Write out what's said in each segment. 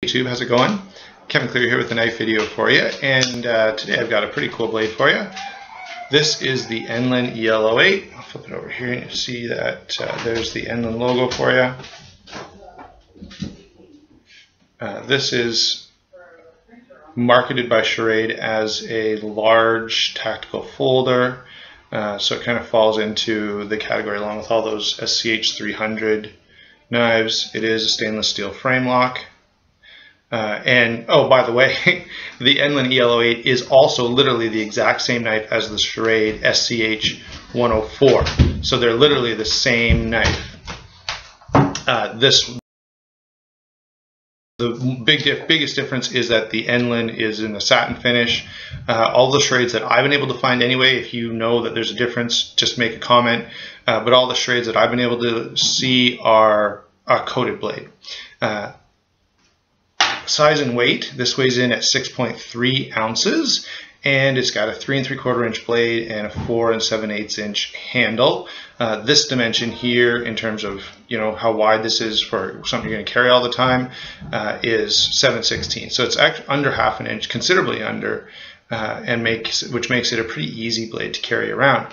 YouTube, how's it going? Kevin Clear here with a knife video for you, and today I've got a pretty cool blade for you. This is the Enlan EL08. I'll flip it over here and you see that there's the Enlan logo for you. This is marketed by Schrade as a large tactical folder, so it kind of falls into the category along with all those SCH 300 knives. It is a stainless steel frame lock. And oh, by the way, the Enlan EL08 is also literally the exact same knife as the Schrade SCH 104. So they're literally the same knife. The biggest difference is that the Enlan is in a satin finish. All the Schrades that I've been able to find anyway, if you know that there's a difference, just make a comment. But all the Schrades that I've been able to see are a coated blade. Size and weight, this weighs in at 6.3 ounces, and it's got a 3 3/4 inch blade and a 4 7/8 inch handle. This dimension here, in terms of how wide this is for something you're going to carry all the time, is 7/16. So it's actually under half an inch, considerably under, which makes it a pretty easy blade to carry around.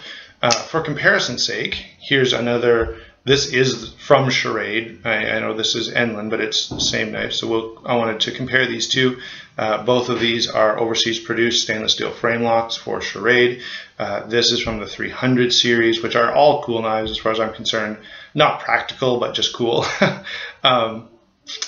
For comparison's sake, here's another. This is from Schrade. I know this is Enlan, but it's the same knife. So I wanted to compare these two. Both of these are overseas produced stainless steel frame locks for Schrade. This is from the 300 series, which are all cool knives as far as I'm concerned. Not practical, but just cool.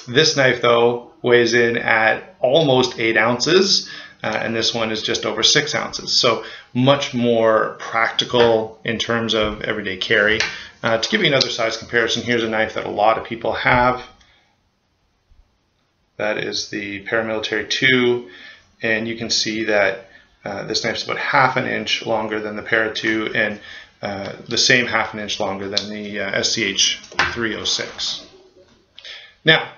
This knife, though, weighs in at almost 8 ounces. And this one is just over 6 ounces. So much more practical in terms of everyday carry. To give you another size comparison, here's a knife that a lot of people have. That is the Paramilitary 2, and you can see that this knife's about half an inch longer than the Para 2 and the same half an inch longer than the SCH 306. Now,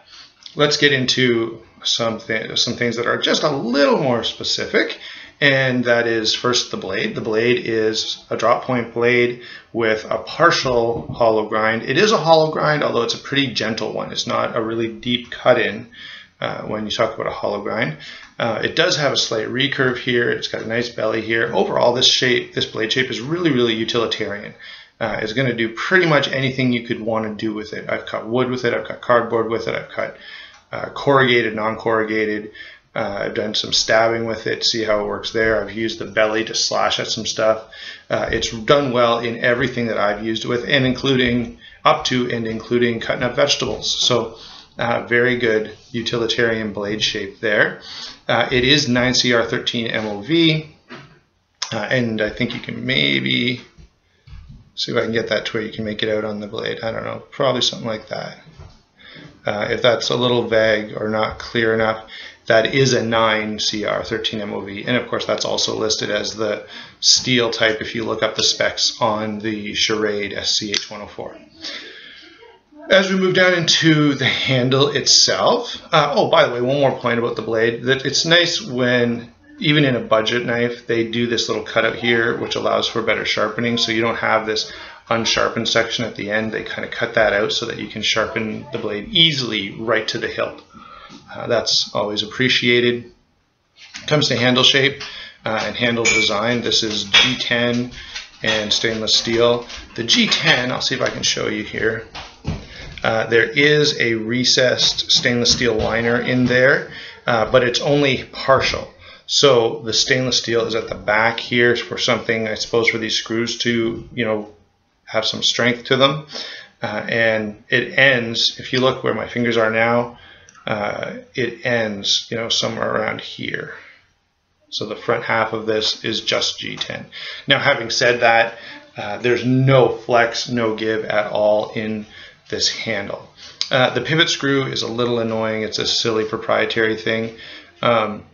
let's get into some things that are just a little more specific, and that is first the blade. The blade is a drop point blade with a partial hollow grind. It is a hollow grind, although it's a pretty gentle one. It's not a really deep cut in when you talk about a hollow grind. It does have a slight recurve here. It's got a nice belly here. Overall, this blade shape is really, really utilitarian. It's going to do pretty much anything you could want to do with it. I've cut wood with it. I've cut cardboard with it. I've cut corrugated, non-corrugated. I've done some stabbing with it, see how it works there. I've used the belly to slash at some stuff. It's done well in everything that I've used it with, and including cutting up vegetables. So very good utilitarian blade shape there. It is 9CR13 MOV, and I think you can maybe see if I can get that to where you can make it out on the blade. I don't know, probably something like that. If that's a little vague or not clear enough, that is a 9CR13 MOV, and of course that's also listed as the steel type if you look up the specs on the Schrade SCH 104. As we move down into the handle itself, oh, by the way, one more point about the blade, that it's nice when, even in a budget knife, they do this little cutout here, which allows for better sharpening, so you don't have this unsharpened section at the end. They kind of cut that out so that you can sharpen the blade easily right to the hilt. That's always appreciated. Comes to handle shape and handle design. This is G10 and stainless steel. The G10, I'll see if I can show you here. There is a recessed stainless steel liner in there, but it's only partial. So the stainless steel is at the back here for something, I suppose, for these screws to, have some strength to them. And it ends, if you look where my fingers are now, it ends, somewhere around here. So the front half of this is just G10. Now, having said that, there's no flex, no give at all in this handle. The pivot screw is a little annoying. It's a silly proprietary thing. All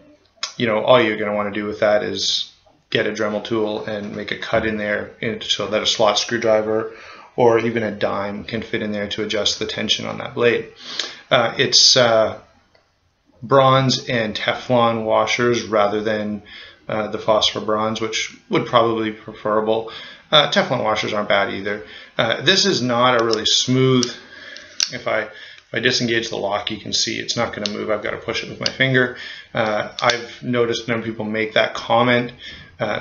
you're going to want to do with that is get a Dremel tool and make a cut in there so that a slot screwdriver or even a dime can fit in there to adjust the tension on that blade. It's bronze and Teflon washers rather than the phosphor bronze, which would probably be preferable. Teflon washers aren't bad either. This is not a really smooth, if I If I disengage the lock, you can see it's not going to move. I've got to push it with my finger. I've noticed a number of people make that comment.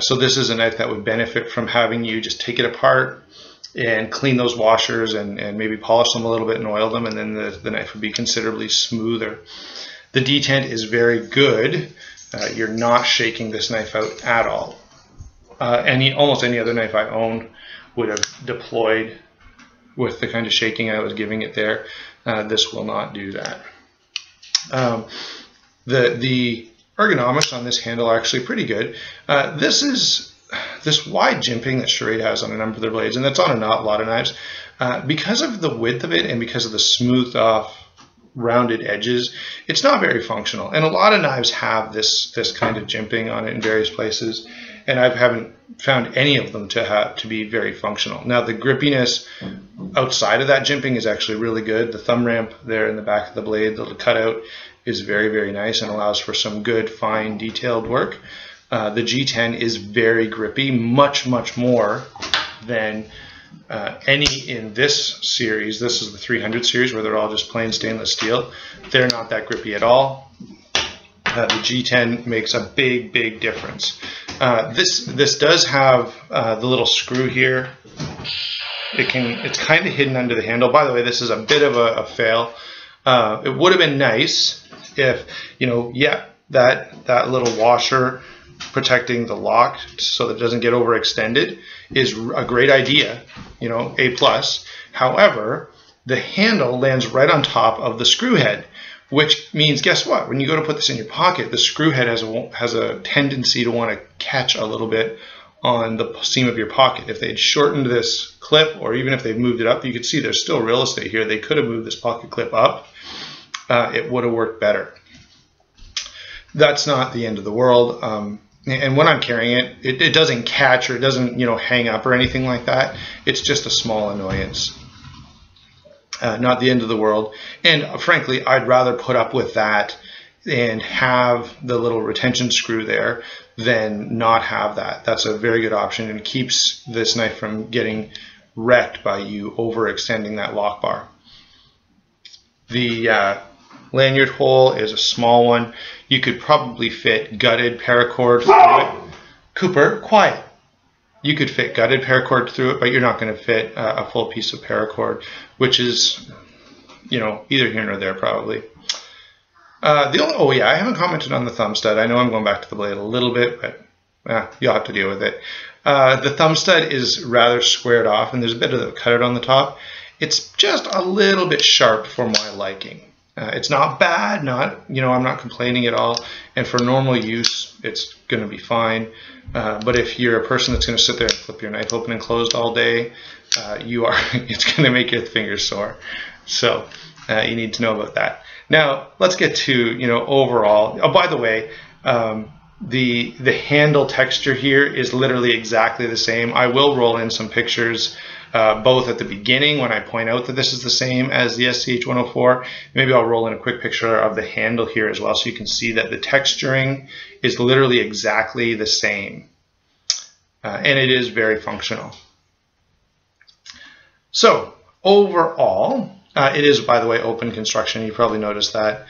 So this is a knife that would benefit from having you just take it apart and clean those washers and maybe polish them a little bit and oil them, and then the knife would be considerably smoother. The detent is very good. You're not shaking this knife out at all. Almost any other knife I owned would have deployed with the kind of shaking I was giving it there. This will not do that. The ergonomics on this handle are actually pretty good. This wide jimping that Schrade has on a number of their blades, and that's on a lot of knives, because of the width of it and because of the smoothed off rounded edges, it's not very functional. And a lot of knives have this kind of jimping on it in various places, and I haven't found any of them to be very functional. Now the grippiness outside of that jimping is actually really good. The thumb ramp there in the back of the blade, the cutout, is very, very nice and allows for some good, fine, detailed work. The G10 is very grippy, much more than any in this series. This is the 300 series where they're all just plain stainless steel. They're not that grippy at all. The G10 makes a big difference. This does have the little screw here. It's kind of hidden under the handle. By the way, this is a bit of a fail. It would have been nice if, that little washer protecting the lock so that it doesn't get overextended is a great idea, A+. However, the handle lands right on top of the screw head, which means, guess what? When you go to put this in your pocket, the screw head has a tendency to want to catch a little bit on the seam of your pocket. If they'd shortened this clip, or even if they've moved it up, you could see there's still real estate here. They could have moved this pocket clip up. It would have worked better. That's not the end of the world. And when I'm carrying it, it doesn't catch or it doesn't, hang up or anything like that. It's just a small annoyance. Not the end of the world. And frankly, I'd rather put up with that and have the little retention screw there than not have that. That's a very good option and keeps this knife from getting wrecked by you overextending that lock bar. The lanyard hole is a small one. You could probably fit gutted paracord through it. Cooper, quiet. You could fit gutted paracord through it, but you're not going to fit a full piece of paracord, which is, either here nor there probably. I haven't commented on the thumb stud. I know I'm going back to the blade a little bit, but you'll have to deal with it. The thumb stud is rather squared off, and there's a bit of a cutout on the top. It's just a little bit sharp for my liking. It's not bad, I'm not complaining at all, and for normal use, it's going to be fine. But if you're a person that's going to sit there and flip your knife open and closed all day, it's going to make your fingers sore. So you need to know about that. Now let's get to overall. Oh, by the way, the handle texture here is literally exactly the same. I will roll in some pictures. Both at the beginning when I point out that this is the same as the SCH-104. Maybe I'll roll in a quick picture of the handle here as well so you can see that the texturing is literally exactly the same. And it is very functional. So overall, it is, by the way, open construction. You probably noticed that.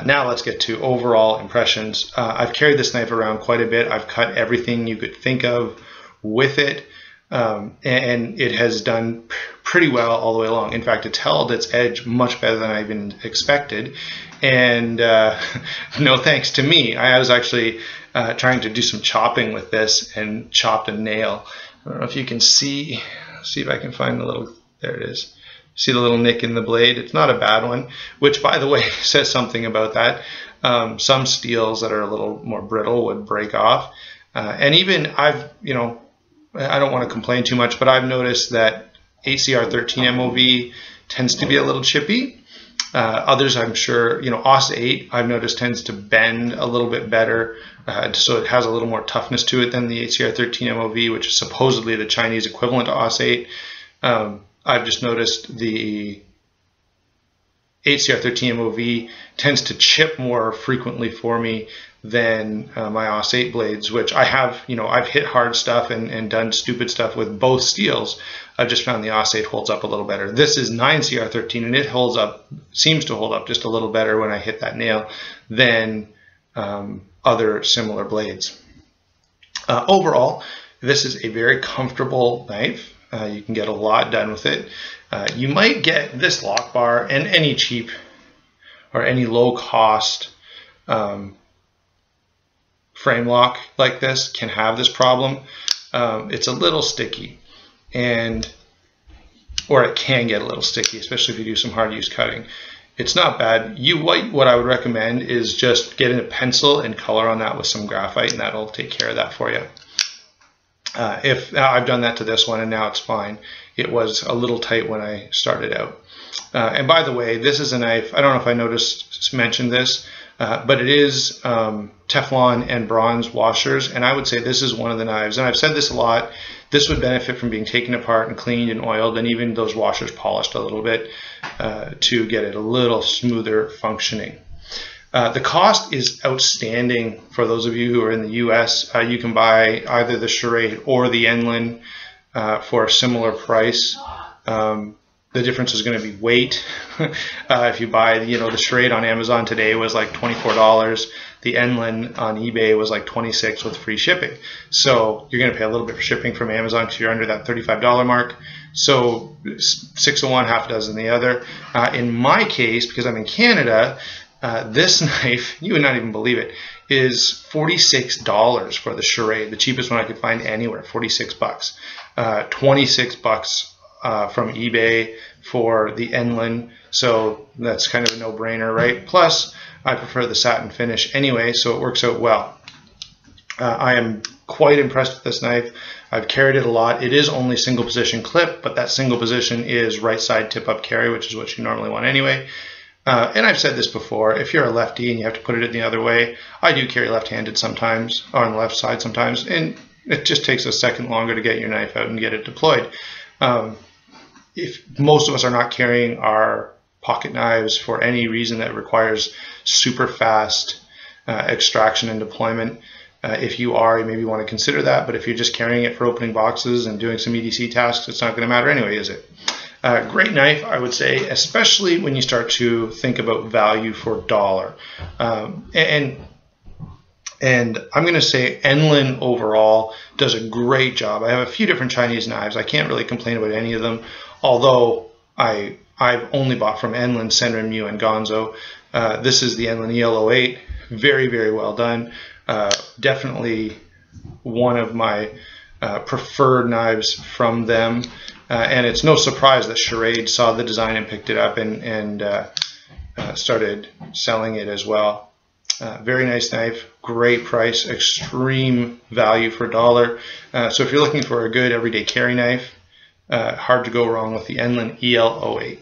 Now let's get to overall impressions. I've carried this knife around quite a bit. I've cut everything you could think of with it. And it has done pretty well all the way along. In fact, it's held its edge much better than I even expected. And no thanks to me. I was actually trying to do some chopping with this and chopped a nail. I don't know if you can see if I can find the little, there it is. See the little nick in the blade? It's not a bad one, which, by the way, says something about that. Some steels that are a little more brittle would break off. And even I don't want to complain too much, but I've noticed that ACR 13 MOV tends to be a little chippy. Others, I'm sure, AUS 8, I've noticed tends to bend a little bit better, so it has a little more toughness to it than the ACR 13 MOV, which is supposedly the Chinese equivalent to AUS 8. I've just noticed the ACR 13 MOV tends to chip more frequently for me than my AUS-8 blades, which I have, I've hit hard stuff and done stupid stuff with both steels. I've just found the AUS-8 holds up a little better. This is 9CR13, and it seems to hold up just a little better when I hit that nail than other similar blades. Overall, this is a very comfortable knife. You can get a lot done with it. You might get this lock bar, and any cheap or any low cost frame lock like this can have this problem. It's a little sticky, or it can get a little sticky, especially if you do some hard use cutting. It's not bad. What I would recommend is just getting a pencil and color on that with some graphite, and that'll take care of that for you. If I've done that to this one, and now it's fine. It was a little tight when I started out. And by the way, this is a knife, I don't know if I mentioned this, but it is Teflon and bronze washers, and I would say this is one of the knives, and I've said this a lot, this would benefit from being taken apart and cleaned and oiled, and even those washers polished a little bit to get it a little smoother functioning. The cost is outstanding for those of you who are in the US. You can buy either the Schrade or the Enlan for a similar price. The difference is going to be weight. If you buy, the Schrade on Amazon today was like $24. The Enlan on eBay was like $26 with free shipping. So you're going to pay a little bit for shipping from Amazon because you're under that $35 mark. So 6 of one, half a dozen the other. In my case, because I'm in Canada, this knife, you would not even believe it, is $46 for the Schrade, the cheapest one I could find anywhere, 46 bucks. 26 bucks from eBay for the Enlan, so that's kind of a no-brainer, right? Plus, I prefer the satin finish anyway, so it works out well. I am quite impressed with this knife. I've carried it a lot. It is only single position clip, but that single position is right side tip up carry, which is what you normally want anyway. And I've said this before, if you're a lefty and you have to put it in the other way, I do carry left-handed sometimes, or on the left side sometimes, and it just takes a second longer to get your knife out and get it deployed. If most of us are not carrying our pocket knives for any reason that requires super fast extraction and deployment, if you are, you maybe want to consider that, but if you're just carrying it for opening boxes and doing some EDC tasks, it's not going to matter anyway, is it? Great knife, I would say, especially when you start to think about value for dollar. And I'm going to say Enlan overall does a great job. I have a few different Chinese knives. I can't really complain about any of them, although I've only bought from Enlan, Senran, Mu, and Gonzo. This is the Enlan EL08. Very, very well done. Definitely one of my preferred knives from them. And it's no surprise that Schrade saw the design and picked it up and started selling it as well. Very nice knife, great price, extreme value for dollar. So if you're looking for a good everyday carry knife, hard to go wrong with the Enlan EL08.